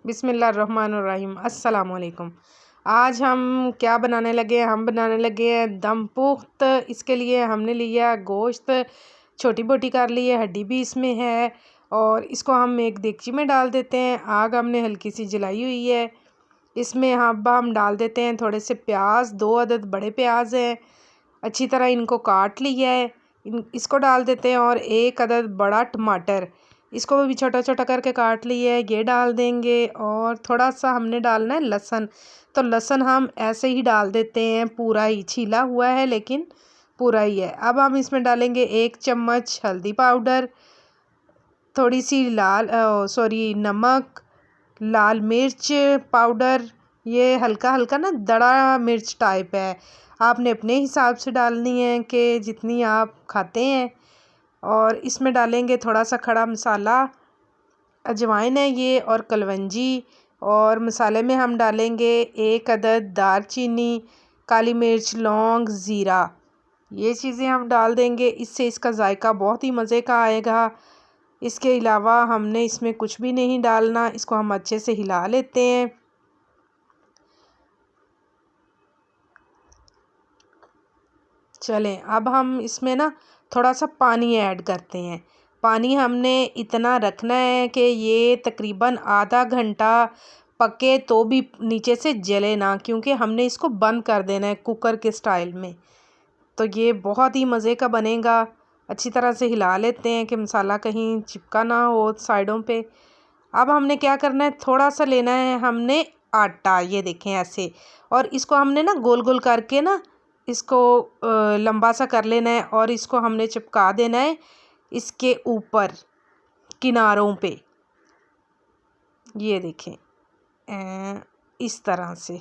बिस्मिल्लाहिर्रहमानिर्रहीम अस्सलाम वालेकुम। आज हम क्या बनाने लगे हैं? हम बनाने लगे हैं दम पुख्त। इसके लिए हमने लिया गोश्त, छोटी बोटी कर ली है, हड्डी भी इसमें है। और इसको हम एक देगची में डाल देते हैं। आग हमने हल्की सी जलाई हुई है। इसमें हम डाल देते हैं थोड़े से प्याज, 2 अदद बड़े प्याज हैं, अच्छी तरह इनको काट लिया है। इसको डाल देते हैं और 1 अदद बड़ा टमाटर, इसको भी छोटा छोटा करके काट लिया है, ये डाल देंगे। और थोड़ा सा हमने डालना है लहसुन, तो लहसुन हम ऐसे ही डाल देते हैं, पूरा ही छीला हुआ है लेकिन पूरा ही है। अब हम इसमें डालेंगे 1 चम्मच हल्दी पाउडर, थोड़ी सी नमक, लाल मिर्च पाउडर, ये हल्का हल्का ना दड़ा मिर्च टाइप है, आपने अपने हिसाब से डालनी है कि जितनी आप खाते हैं। और इसमें डालेंगे थोड़ा सा खड़ा मसाला, अजवाइन है ये, और कलवंजी। और मसाले में हम डालेंगे 1 अदद दालचीनी, काली मिर्च, लौंग, ज़ीरा, ये चीज़ें हम डाल देंगे। इससे इसका जायका बहुत ही मज़े का आएगा। इसके अलावा हमने इसमें कुछ भी नहीं डालना। इसको हम अच्छे से हिला लेते हैं। चलें, अब हम इसमें ना थोड़ा सा पानी ऐड करते हैं। पानी हमने इतना रखना है कि ये तकरीबन आधा घंटा पके तो भी नीचे से जले ना, क्योंकि हमने इसको बंद कर देना है कुकर के स्टाइल में। तो ये बहुत ही मज़े का बनेगा। अच्छी तरह से हिला लेते हैं कि मसाला कहीं चिपका ना हो साइडों पे। अब हमने क्या करना है, थोड़ा सा लेना है हमने आटा, ये देखें ऐसे, और इसको हमने ना गोल गोल करके ना इसको लंबा सा कर लेना है और इसको हमने चिपका देना है इसके ऊपर किनारों पे, ये देखें इस तरह से।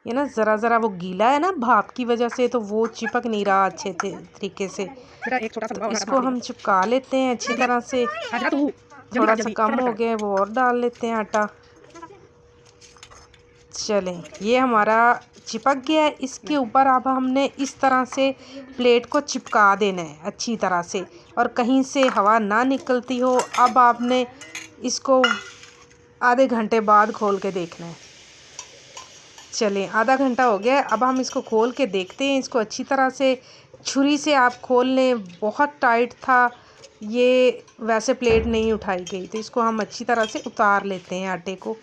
ये ना ज़रा ज़रा वो गीला है ना भाप की वजह से, तो वो चिपक नहीं रहा अच्छे तरीके से। तो इसको हम चिपका लेते हैं अच्छी तरह से। थोड़ा सा कम हो गया, वो और डाल लेते हैं आटा। चलें, ये हमारा चिपक गया है। इसके ऊपर अब हमने इस तरह से प्लेट को चिपका देना है अच्छी तरह से, और कहीं से हवा ना निकलती हो। अब आपने इसको आधे घंटे बाद खोल के देखना है। चलें, आधा घंटा हो गया है। अब हम इसको खोल के देखते हैं। इसको अच्छी तरह से छुरी से आप खोल लें, बहुत टाइट था ये, वैसे प्लेट नहीं उठाई गई। तो इसको हम अच्छी तरह से उतार लेते हैं आटे को।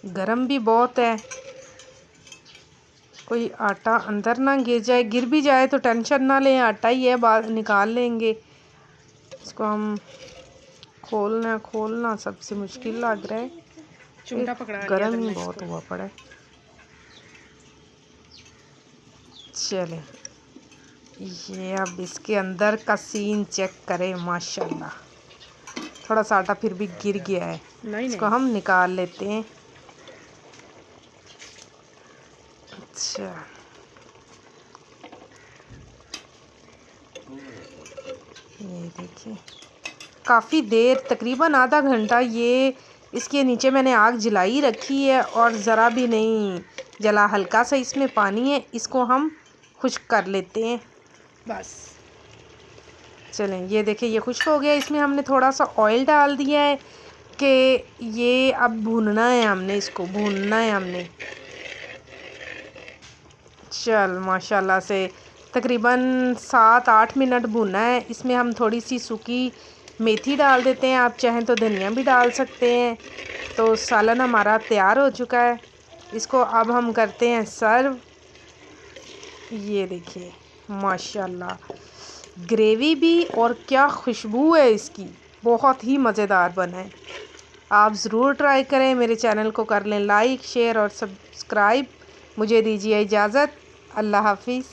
गरम भी बहुत है, कोई आटा अंदर ना गिर जाए। गिर भी जाए तो टेंशन ना लें, आटा ही है, बाहर निकाल लेंगे। इसको हम खोलना सबसे मुश्किल लग रहा है, गरम ही बहुत हुआ पड़ा है। चले, ये अब इसके अंदर का सीन चेक करें, माशाल्लाह। थोड़ा सा आटा फिर भी गिर गया है, इसको हम निकाल लेते हैं। अच्छा, ये देखिए, काफ़ी देर, तकरीबन आधा घंटा ये इसके नीचे मैंने आग जलाई रखी है और ज़रा भी नहीं जला। हल्का सा इसमें पानी है, इसको हम खुश्क कर लेते हैं बस। चलें, ये देखिए ये खुश्क हो गया। इसमें हमने थोड़ा सा ऑयल डाल दिया है कि ये अब भूनना है, हमने इसको भूनना है हमने। चल, माशाल्लाह से तकरीबन 7-8 मिनट भुना है। इसमें हम थोड़ी सी सूखी मेथी डाल देते हैं, आप चाहें तो धनिया भी डाल सकते हैं। तो सालन हमारा तैयार हो चुका है। इसको अब हम करते हैं सर्व। ये देखिए माशाल्लाह, ग्रेवी भी, और क्या खुशबू है इसकी, बहुत ही मज़ेदार बना है। आप ज़रूर ट्राई करें। मेरे चैनल को कर लें लाइक, शेयर और सब्सक्राइब। मुझे दीजिए इजाज़त। अल्लाह हाफिज़।